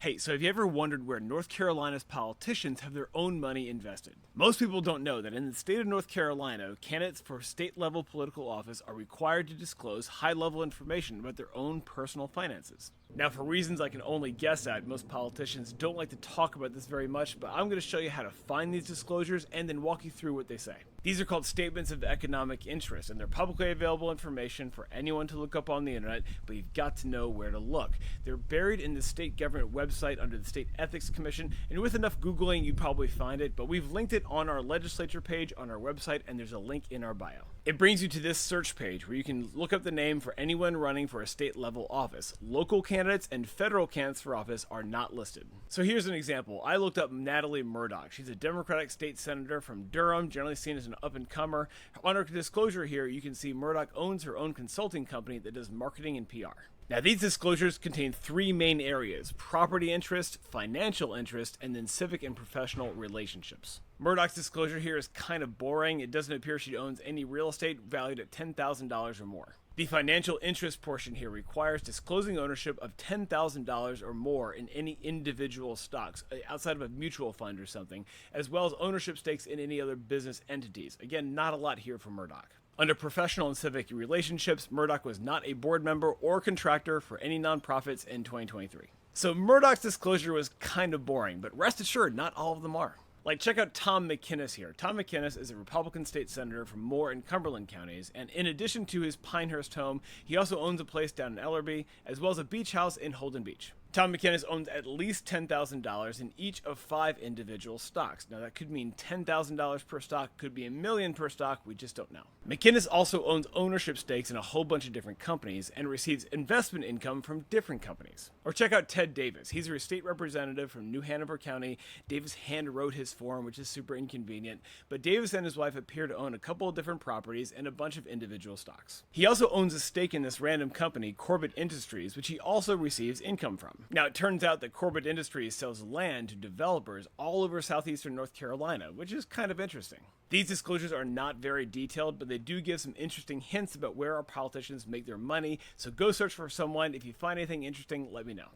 Hey, so have you ever wondered where North Carolina's politicians have their own money invested? Most people don't know that in the state of North Carolina, candidates for state level political office are required to disclose high level information about their own personal finances. Now, for reasons I can only guess at, most politicians don't like to talk about this very much, but I'm going to show you how to find these disclosures and then walk you through what they say. These are called statements of economic interest, and they're publicly available information for anyone to look up on the internet, but you've got to know where to look. They're buried in the state government website under the State Ethics Commission, and with enough Googling, you'd probably find it, but we've linked it on our legislature page on our website, and there's a link in our bio. It brings you to this search page where you can look up the name for anyone running for a state level office. Local candidates and federal candidates for office are not listed. So here's an example. I looked up Natalie Murdoch. She's a Democratic state senator from Durham, generally seen as an up-and-comer. On her disclosure here, you can see Murdoch owns her own consulting company that does marketing and PR. Now, these disclosures contain three main areas: property interest, financial interest, and then civic and professional relationships. Murdoch's disclosure here is kind of boring. It doesn't appear she owns any real estate valued at $10,000 or more. The financial interest portion here requires disclosing ownership of $10,000 or more in any individual stocks, outside of a mutual fund or something, as well as ownership stakes in any other business entities. Again, not a lot here for Murdoch. Under professional and civic relationships, Murdoch was not a board member or contractor for any nonprofits in 2023. So Murdoch's disclosure was kind of boring, but rest assured, not all of them are. Like, check out Tom McInnes here. Tom McInnes is a Republican state senator from Moore and Cumberland counties, and in addition to his Pinehurst home, he also owns a place down in Ellerbe, as well as a beach house in Holden Beach. Tom McInnes owns at least $10,000 in each of 5 individual stocks. Now, that could mean $10,000 per stock, could be $1 million per stock, we just don't know. McInnes also owns ownership stakes in a whole bunch of different companies and receives investment income from different companies. Or check out Ted Davis. He's a state representative from New Hanover County. Davis hand-wrote his form, which is super inconvenient, but Davis and his wife appear to own a couple of different properties and a bunch of individual stocks. He also owns a stake in this random company, Corbett Industries, which he also receives income from. Now, it turns out that Corbett Industries sells land to developers all over southeastern North Carolina, which is kind of interesting. These disclosures are not very detailed, but they do give some interesting hints about where our politicians make their money, so go search for someone. If you find anything interesting, let me know.